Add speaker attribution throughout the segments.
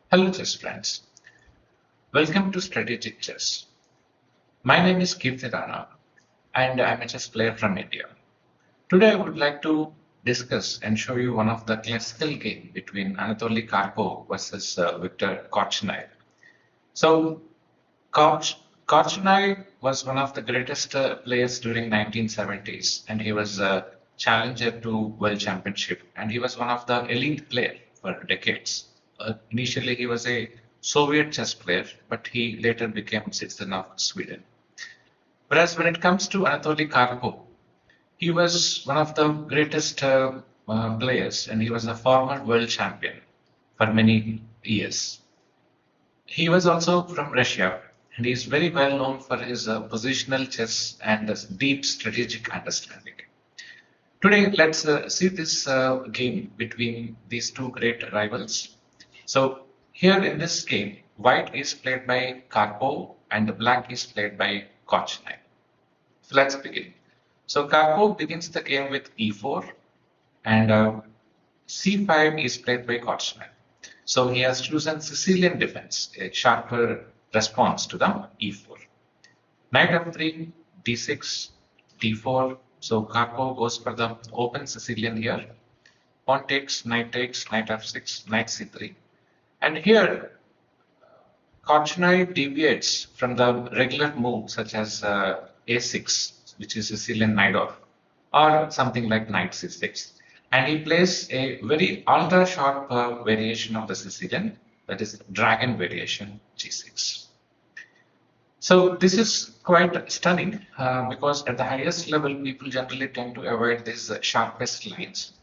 Speaker 1: Hello chess friends, welcome to Strategic Chess. My name is Kirti Rana and I'm a chess player from India. Today I would like to discuss and show you one of the classical game between Anatoly Karpov versus Viktor Korchnoi. So Korchnoi was one of the greatest players during 1970s and he was a challenger to World Championship and he was one of the elite player for decades. Initially he was a Soviet chess player but he later became citizen of Sweden. Whereas when it comes to Anatoly Karpov, he was one of the greatest players and he was a former world champion for many years. He was also from Russia, and he is very well known for his positional chess and deep strategic understanding. Today, let's see this game between these two great rivals. So, here in this game, white is played by Karpov and black is played by Korchnoi. So, let's begin. So, Karpov begins the game with e4 and c5 is played by Korchnoi. So he has chosen Sicilian defense, a sharper response to the e4. Knight f3, d6, d4. So Karpov goes for the open Sicilian here. Pawn takes, knight f6, knight c3. And here, Korchnoi deviates from the regular move such as a6, which is Sicilian knight off, or something like knight c6. And he plays a very ultra sharp variation of the Sicilian, that is dragon variation g6. So this is quite stunning because at the highest level, people generally tend to avoid these sharpest lines.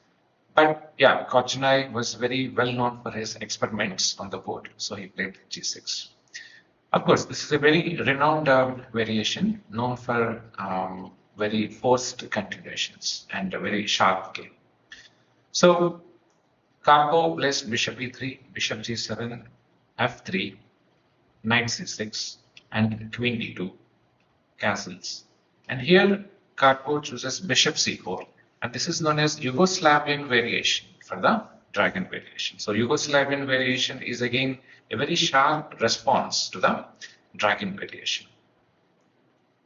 Speaker 1: But yeah, Korchnoi was very well known for his experiments on the board, so he played g6. Of course, this is a very renowned variation known for very forced continuations and a very sharp game. So Karpov plays bishop e3, bishop g7, f3, knight c6, and queen d2, castles. And here Karpov chooses bishop c4, and this is known as Yugoslavian variation for the dragon variation. So Yugoslavian variation is again a very sharp response to the dragon variation.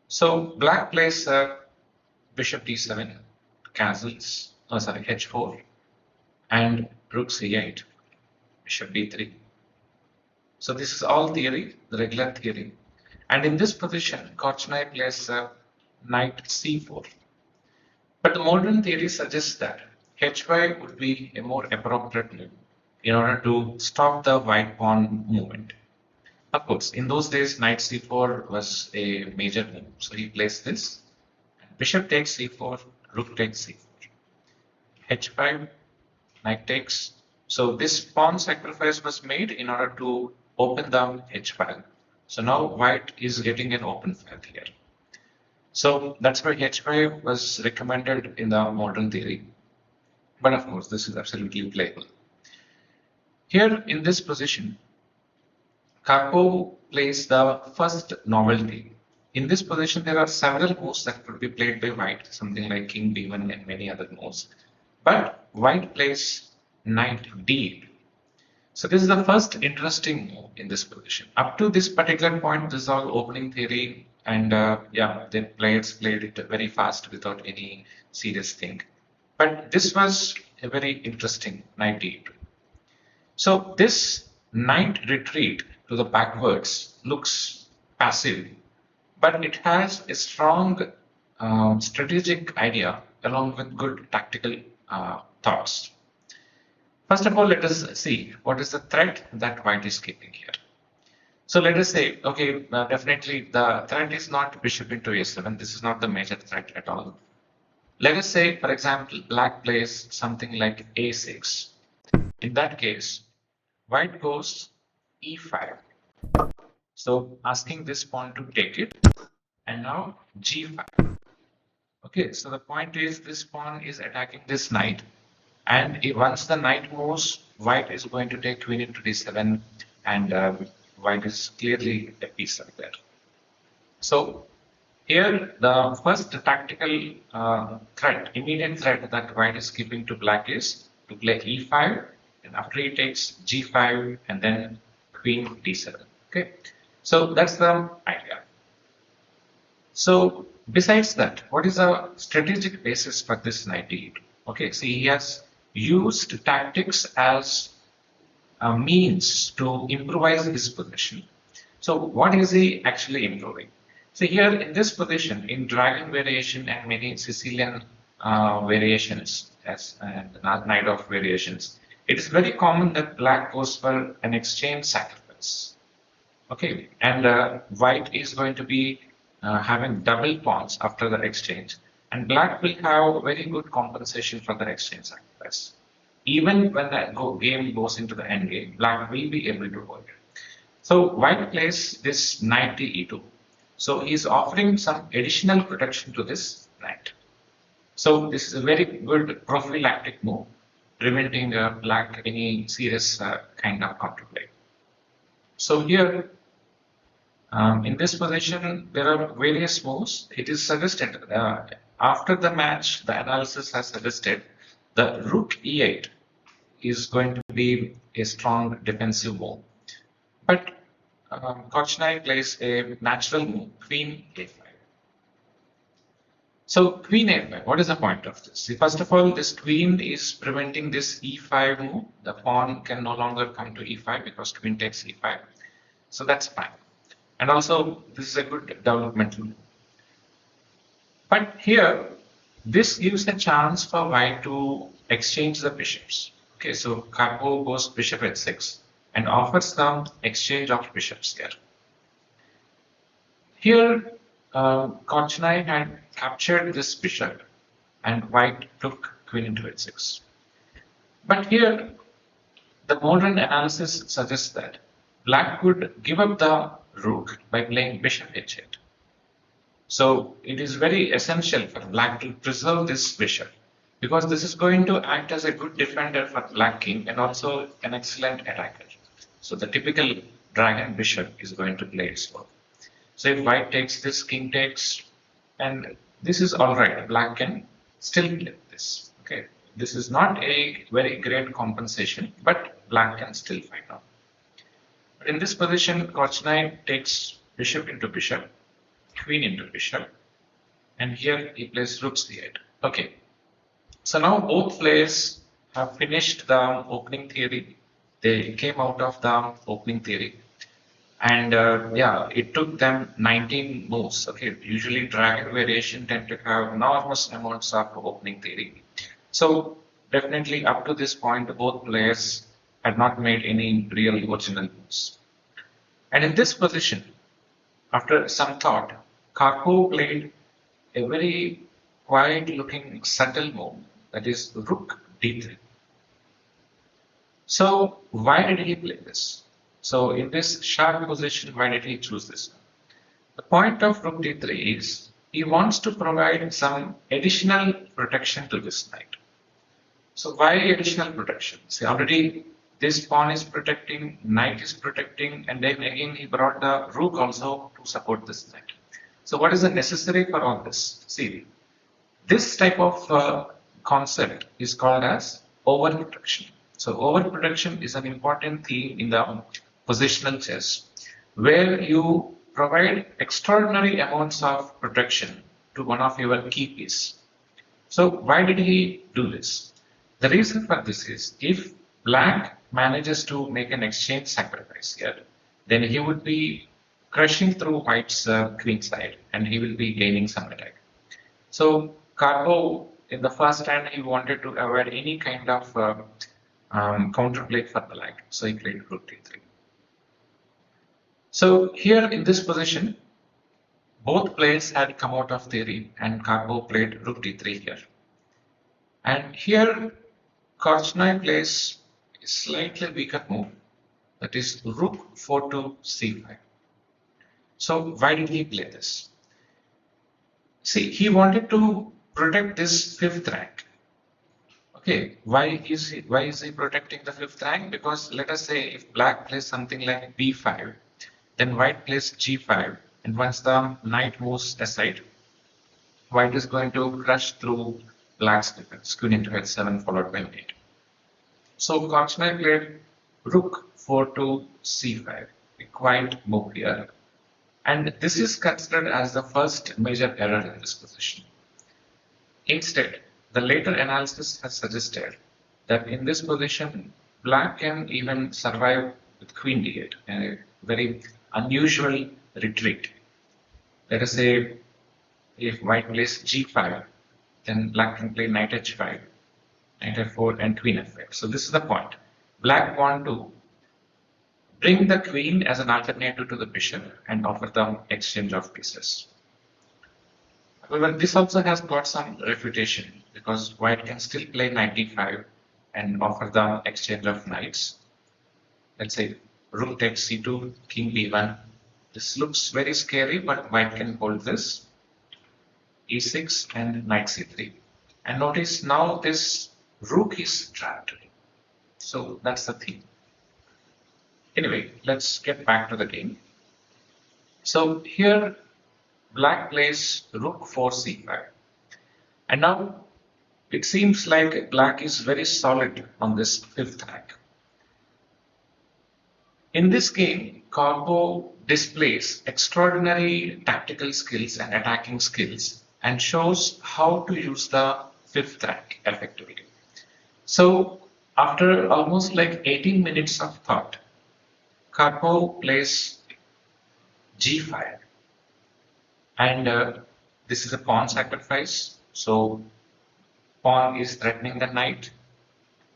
Speaker 1: So black plays bishop d7, castles, h4, and rook c8, bishop d3. So this is all theory, the regular theory. And in this position, Korchnoi plays knight c4. But the modern theory suggests that hy would be a more appropriate move in order to stop the white pawn movement. Of course, in those days, knight c4 was a major move. So he plays this. Bishop takes c4, rook takes c4. h5, knight takes. So this pawn sacrifice was made in order to open the h file. So now white is getting an open file here. So that's why h5 was recommended in the modern theory. But of course, this is absolutely playable. Here in this position, Karpov plays the first novelty. In this position, there are several moves that could be played by white, something like king b1 and many other moves. But white plays knight d8. So this is the first interesting move in this position. Up to this particular point, this is all opening theory, and yeah, the players played it very fast without any serious thing. But this was a very interesting knight d8. So this knight retreat to the backwards looks passive, but it has a strong strategic idea along with good tactical thoughts. First of all, let us see what is the threat that white is keeping here. So let us say, okay, definitely the threat is not bishop into a7. This is not the major threat at all. Let us say, for example, black plays something like a6. In that case, white goes e5. So asking this pawn to take it, and now g5. Okay, so the point is this pawn is attacking this knight, and once the knight moves, white is going to take queen into d7, and white is clearly a piece up there. So here the first tactical threat, immediate threat that white is keeping to black is to play e5, and after he takes g5 and then queen d7. Okay, so that's the idea. So besides that, what is the strategic basis for this knight d8? Okay, see, he has used tactics as a means to improvise his position. So what is he actually improving? So here in this position, in dragon variation and many Sicilian variations as and knight of variations, it is very common that black goes for an exchange sacrifice. Okay, and white is going to be having double pawns after the exchange, and black will have very good compensation for the exchange sacrifice. Even when the game goes into the end game, black will be able to hold it. So white plays this knight to e2. So he's offering some additional protection to this knight. So this is a very good prophylactic move, preventing black any serious kind of counterplay. So here, in this position, there are various moves. It is suggested after the match, the analysis has suggested the rook e8 is going to be a strong defensive move. But Korchnoi plays a natural move, queen a5. So queen a5, what is the point of this? See, first of all, this queen is preventing this e5 move. The pawn can no longer come to e5 because queen takes e5. So that's fine. And also, this is a good developmental move. But here, this gives a chance for white to exchange the bishops. Okay, so Karpov goes bishop h6 and offers the exchange of bishops here. Here, Korchnoi had captured this bishop and white took queen into h6. But here, the modern analysis suggests that black could give up the rook by playing bishop h8. So it is very essential for black to preserve this bishop because this is going to act as a good defender for black king and also an excellent attacker. So the typical dragon bishop is going to play its role. So if white takes this, king takes, and this is all right. Black can still play this. Okay, this is not a very great compensation, but black can still fight out. But in this position, Korchnoi takes bishop into bishop, queen into bishop, and here he plays rook c8. Okay, so now both players have finished the opening theory. They came out of the opening theory. And yeah, it took them 19 moves. Okay, usually dragon variation tend to have enormous amounts of opening theory. So definitely up to this point, both players had not made any real original moves. And in this position, after some thought, Karpov played a very quiet-looking subtle move, that is rook d3. So why did he play this? So in this sharp position, why did he choose this? The point of rook d3 is he wants to provide some additional protection to this knight. So why additional protection? See, already this pawn is protecting, knight is protecting, and then again he brought the rook also to support this knight. So what is the necessary for all this? See, this type of concept is called as overprotection. So overprotection is an important theme in the positional chess, where you provide extraordinary amounts of protection to one of your key pieces. So why did he do this? The reason for this is if black manages to make an exchange sacrifice here, then he would be crushing through white's queen side and he will be gaining some attack. So Karpov, in the first hand, he wanted to avoid any kind of counterplay for black, so he played rook d3. So here in this position, both players had come out of theory and Karpov played rook d3 here. And here Korchnoi plays a slightly weaker move, that is rook 4 to c5. So why did he play this? See, he wanted to protect this fifth rank. Okay, why is he protecting the fifth rank? Because let us say if black plays something like b5, then white plays g5, and once the knight moves aside, white is going to crush through black's defense, queen into h7 followed by mate. So Korchnoi played rook 4 to c5, a quiet move here. And this is considered as the first major error in this position. Instead, the later analysis has suggested that in this position, black can even survive with queen d8, a very unusual retreat. Let us say if white plays g5, then black can play knight h5, knight f4, and queen f5. So this is the point. Black want to bring the queen as an alternative to the bishop and offer the exchange of pieces. However, this also has got some refutation because white can still play knight d5 and offer the exchange of knights. Let's say rook takes c2, king b1. This looks very scary, but white can hold this e6 and knight c3. And notice now this rook is trapped. So that's the thing. Anyway, let's get back to the game. So here black plays rook 4 c5. And now it seems like black is very solid on this fifth rank. In this game, Karpov displays extraordinary tactical skills and attacking skills and shows how to use the fifth rank effectively. So after almost like 18 minutes of thought, Karpov plays g5, and this is a pawn sacrifice. So pawn is threatening the knight,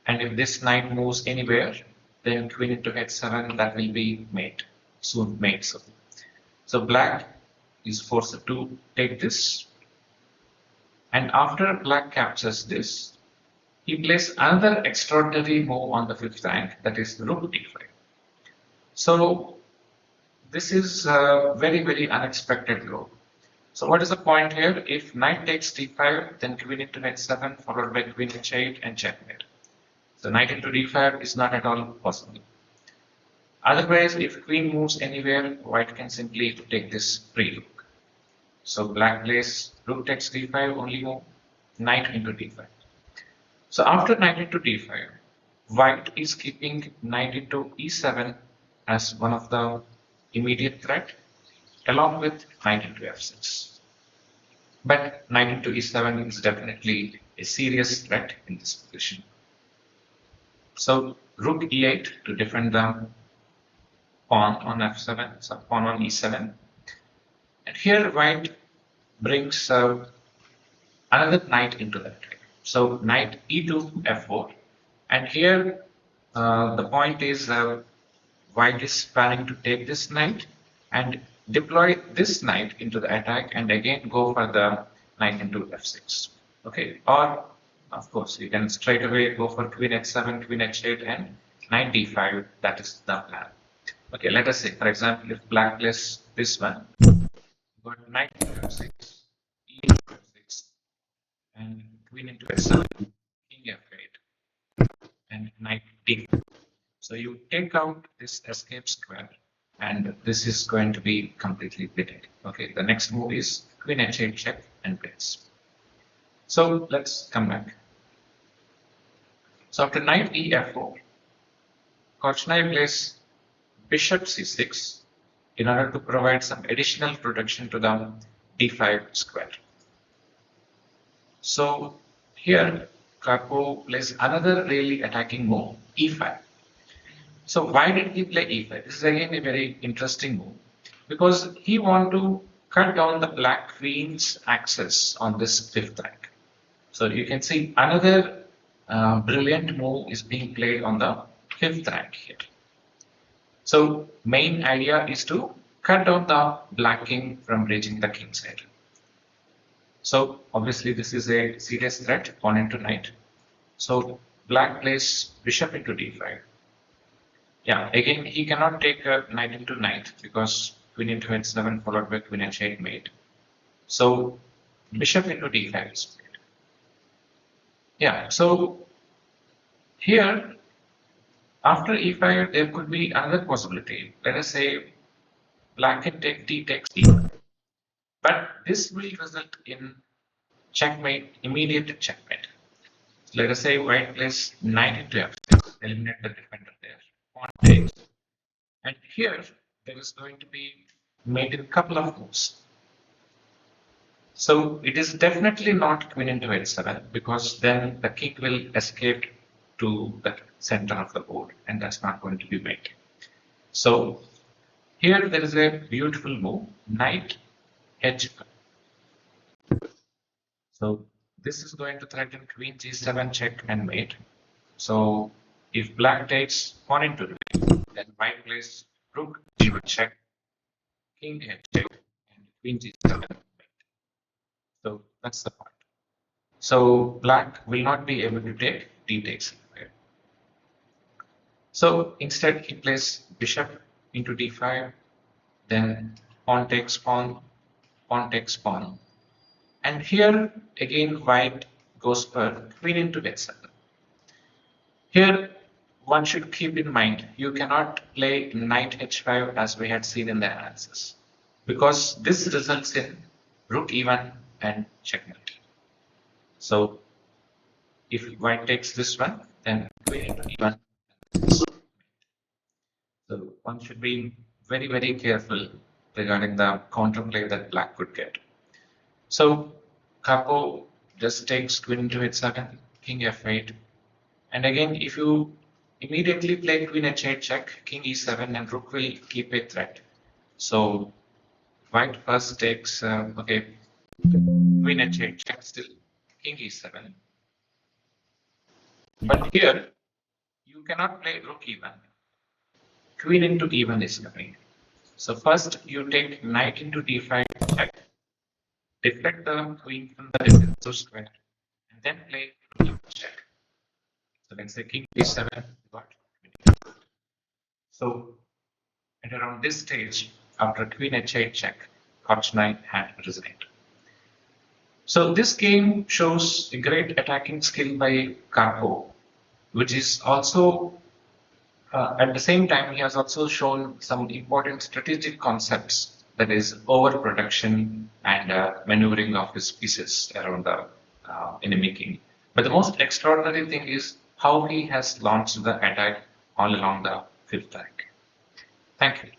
Speaker 1: and if this knight moves anywhere, then queen into h7, that will be mate, soon mate. So black is forced to take this, and after black captures this, he plays another extraordinary move on the fifth rank, that is rook d5. So this is a very, very unexpected move. So what is the point here? If knight takes d5, then queen into h7 followed by queen h8 and checkmate. So knight into d5 is not at all possible. Otherwise, if queen moves anywhere, white can simply take this free rook. So black plays rook takes d5, only move, knight into d5. So after knight into d5, white is keeping knight into e7 as one of the immediate threat, along with knight into f6. But knight into e7 is definitely a serious threat in this position. So rook e8 to defend the pawn on f7, so pawn on e7. And here white brings another knight into that. So knight e2 f4. And here the point is white is planning to take this knight and deploy this knight into the attack and again go for the knight into f6. Okay, or of course you can straight away go for queen h7, queen h8 and knight d5. That is the plan. Okay, let us say for example if black plays this one, got knight into f6, e into f6 and queen into h7, king f8 and knight d5. So you take out this escape square and this is going to be completely pitted. Okay, the next move is queen h8 check and blitz. So let's come back. So after knight e f4, Korchnoi plays bishop c6 in order to provide some additional protection to the d5 square. So here Karpov plays another really attacking move, e5. So why did he play e5? This is again a very interesting move because he wants to cut down the black queen's access on this fifth rank. So you can see another brilliant move is being played on the fifth rank here. So main idea is to cut down the black king from reaching the king side. So obviously this is a serious threat, pawn into knight. So black plays bishop into d5. Yeah, again he cannot take a knight into knight because queen into h7 followed by queen h8 mate. So bishop into d5 is played. Yeah, so here after e5 there could be another possibility. Let us say black can take d takes e5. But this will result in checkmate, immediate checkmate. So let us say white plays knight into f6, eliminate the defender there. Pawn And here, there is going to be made in a couple of moves. So it is definitely not queen into h7 because then the king will escape to the center of the board and that's not going to be made. So here there is a beautiful move, knight h5. So this is going to threaten queen g7 check and mate. So if black takes pawn into rook, then white plays rook g1 check, king h8, and queen g7 mate. So that's the point. So black will not be able to take d takes anywhere. So instead he plays bishop into d5, then pawn takes pawn, pawn takes pawn. And here again white goes for queen into h7. Here one should keep in mind you cannot play knight h5 as we had seen in the analysis because this results in rook e1 and checkmate. So if white takes this one, then queen into e1. So one should be very, very careful regarding the counterplay that black could get. So Karpov just takes queen into h7, king f8. And again, if you immediately play queen h8 check, king e7, and rook will keep a threat. So white first takes, queen h8 check still, king e7. But here, you cannot play rook e1. Queen into e1 is coming. So first you take knight into d5 check, deflect the queen from the defensive square, and then play rook e1 check. So let's say king d7 got. So at around this stage, after queen h8 check, Korchnoi had resigned. So this game shows a great attacking skill by Karpov, which is also at the same time, he has also shown some important strategic concepts, that is overprotection and maneuvering of his pieces around the enemy king. But the most extraordinary thing is how he has launched the attack all along the fifth rank. Thank you.